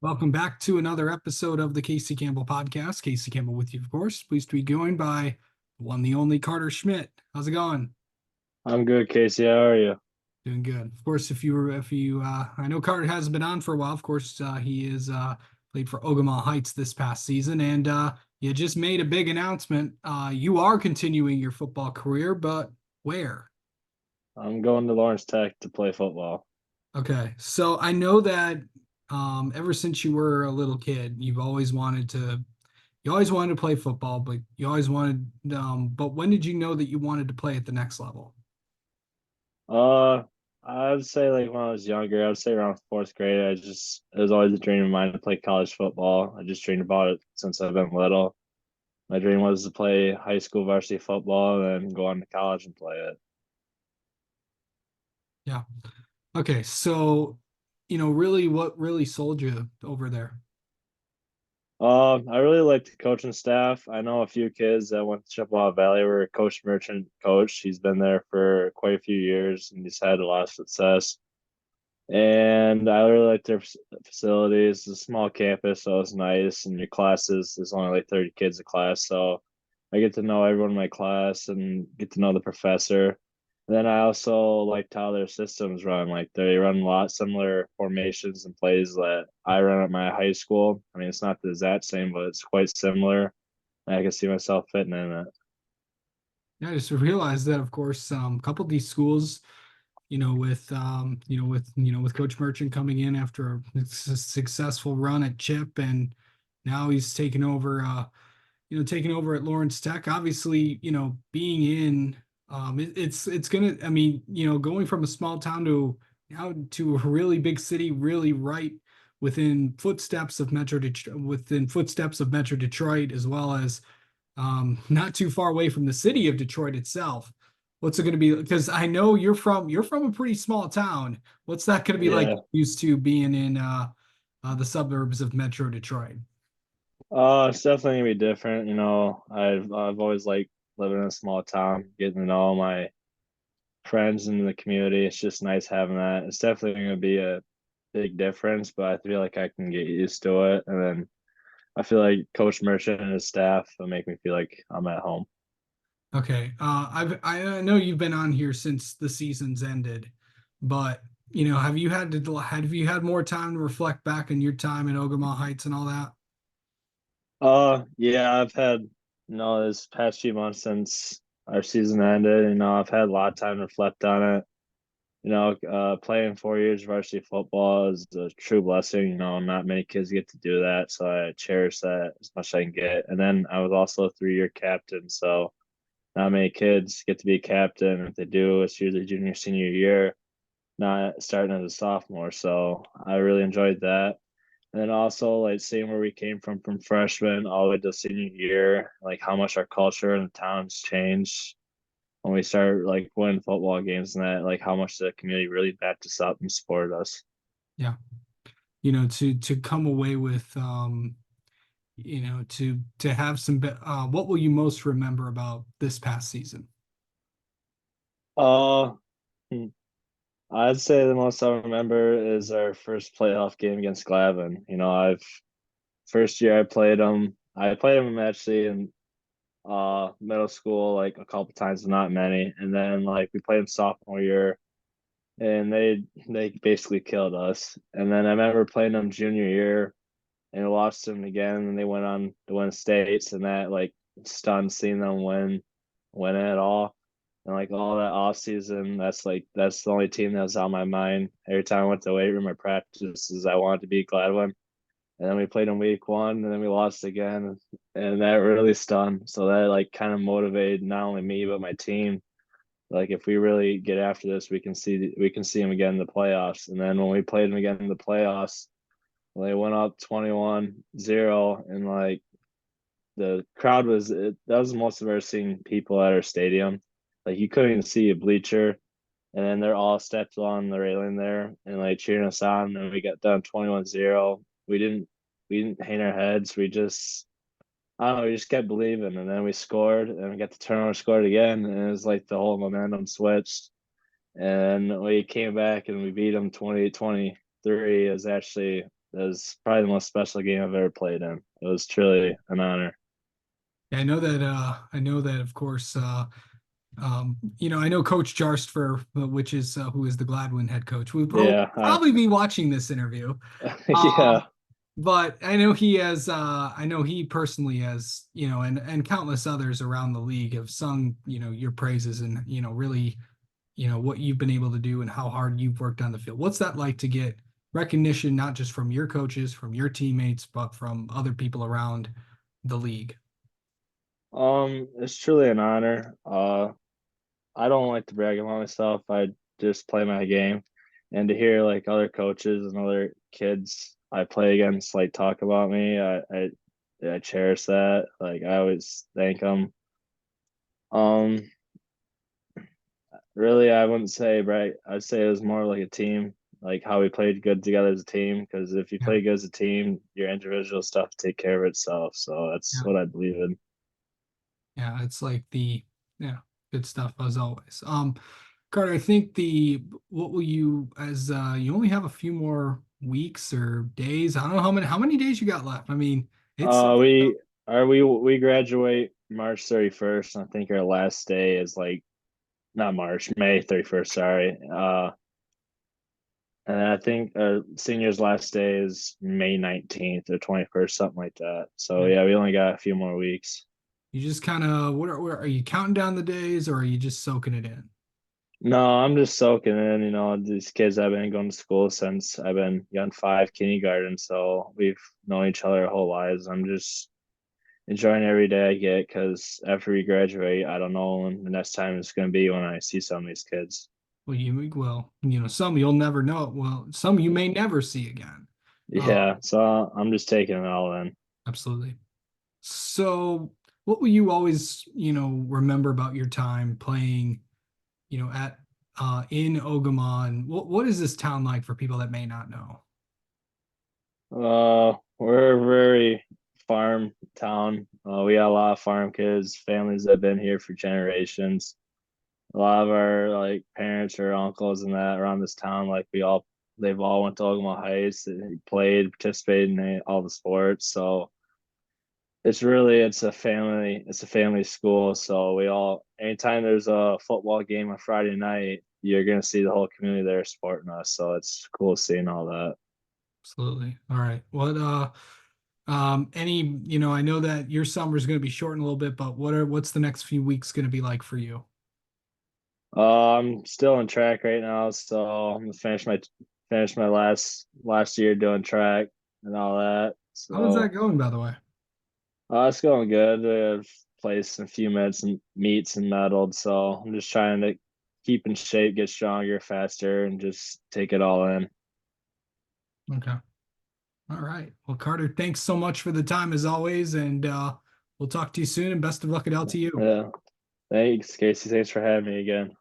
Welcome back to another episode of the Casey Campbell podcast. Casey Campbell with you, of course. Pleased to be joined by the one, the only Karter Schmitt. How's it going? I'm good, Casey. How are you? Doing good. Of course, I know Karter hasn't been on for a while. Of course, he is played for Ogemaw Heights this past season, and you just made a big announcement. You are continuing your football career, but where? I'm going to Lawerence Tech to play football. Okay, so I know that ever since you were a little kid, you always wanted to play football, but you always wanted but when did you know that you wanted to play at the next level? Uh, I would say like when I was younger, I would say around fourth grade. It was always a dream of mine to play college football. I just dreamed about it since I've been little. My dream was to play high school varsity football and then go on to college and play it. Yeah. Okay, so really what really sold you over there? I really like the coaching staff. I know a few kids that went to Chippewa Valley where Coach Merchant coach. He's been there for quite a few years and he's had a lot of success. And I really like their facilities. It's a small campus, so it's nice. And your classes, there's only like 30 kids a class, so I get to know everyone in my class and get to know the professor. And then I also liked how their systems run. Like they run a lot similar formations and plays that I run at my high school. I mean, it's not the exact same, but it's quite similar. And I can see myself fitting in it. Yeah, I just realized that of course a couple of these schools, with Coach Merchant coming in after a successful run at Chip, and now he's taking over at Lawerence Tech. Obviously, being in it's gonna. I mean, going from a small town to now to a really big city, really right within footsteps of Metro Detroit, as well as not too far away from the city of Detroit itself. What's it going to be? Because I know you're from a pretty small town. What's that going to be like Yeah. used to being in the suburbs of Metro Detroit? It's definitely gonna be different. I've always liked living in a small town, getting to know my friends in the community. It's just nice having that. It's definitely gonna be a big difference, but I feel like I can get used to it. And then I feel like Coach Merchant and his staff will make me feel like I'm at home. Okay. I know you've been on here since the season's ended, but have you had more time to reflect back on your time in Ogemaw Heights and all that? Yeah, I've had this past few months since our season ended. I've had a lot of time to reflect on it. Playing 4 years varsity football is a true blessing. Not many kids get to do that, so I cherish that as much as I can get. And then I was also a 3 year captain, so not many kids get to be a captain. If they do, it's usually junior, senior year, not starting as a sophomore. So I really enjoyed that. And then also like seeing where we came from freshman all the way to senior year, like how much our culture in the town's changed when we started like winning football games and that, like how much the community really backed us up and supported us. Yeah. To come away with to have what will you most remember about this past season? Uh, hmm, I'd say the most I remember is our first playoff game against Glavin. I've first year I played them actually in middle school like a couple times, but not many. And then like we played them sophomore year and they basically killed us. And then I remember playing them junior year and lost them again and they went on to win states and that like stunned seeing them win it all. And like all that off season, that's the only team that was on my mind. Every time I went to the weight room or practices, I wanted to beat Gladwin. And then we played in week one, and then we lost again, and that really stung. So that like kind of motivated not only me but my team. Like if we really get after this, we can see them again in the playoffs. And then when we played them again in the playoffs, they went up 21-0, and like the crowd that was the most I've ever seen people at our stadium. Like you couldn't even see a bleacher, and then they're all stepped on the railing there and like cheering us on. And we got done 21-0. We didn't hang our heads. I don't know, we just kept believing. And then we scored and we got the turnover, scored again. And it was like the whole momentum switched. And we came back and we beat them 28-23. It was actually It was probably the most special game I've ever played in. It was truly an honor. I know that of course I know Coach Jarst for which is who is the Gladwin head coach. We'll Yeah, probably be watching this interview. yeah. But I know he personally has, and countless others around the league have sung, your praises and, really, what you've been able to do and how hard you've worked on the field. What's that like to get recognition, not just from your coaches, from your teammates, but from other people around the league? It's truly an honor. I don't like to brag about myself. I just play my game, and to hear like other coaches and other kids I play against like talk about me, I cherish that. Like I always thank them. Um, Really, I wouldn't say brag. I'd say it was more like a team, like how we played good together as a team. Because if you Yeah. play good as a team, your individual stuff take care of itself. So that's Yeah. what I believe in. Yeah. It's like yeah, good stuff as always. Carter, I think what will you, as you only have a few more weeks or days. I don't know how many days you got left. I mean, it's We graduate March 31st. I think our last day is like not March, May 31st. Sorry. And I think senior's last day is May 19th or 21st, something like that. So yeah, yeah, we only got a few more weeks. you just kind of what are you counting down the days or are you just soaking it in? No, I'm just soaking in. You know, these kids I've been going to school since I've been young five kindergarten, so we've known each other our whole lives. I'm just enjoying every day I get because after we graduate, I don't know when the next time is going to be when I see some of these kids. Some you'll never know. Well, some you may never see again. Uh, Yeah, so I'm just taking it all in. Absolutely. So, what will you always, remember about your time playing, at in Ogemaw? And what is this town like for people that may not know? We're a very farm town. We got a lot of farm kids, families that have been here for generations. A lot of our like parents or uncles and that around this town, like they've all went to Ogemaw Heights, they played, participated in all the sports. So it's a family school. So we all anytime there's a football game on Friday night, you're gonna see the whole community there supporting us. So it's cool seeing all that. Absolutely. All right. I know that your summer is going to be shortened a little bit, but what's the next few weeks going to be like for you? I'm still on track right now, so I'm gonna finish my last year doing track and all that. How is that So going, by the way? it's going good. I've placed in a few minutes and meets and medaled, so I'm just trying to keep in shape, get stronger, faster, and just take it all in. Okay. All right. Well, Carter, thanks so much for the time as always, and we'll talk to you soon. And best of luck at LTU. Yeah, thanks, Casey. Thanks for having me again.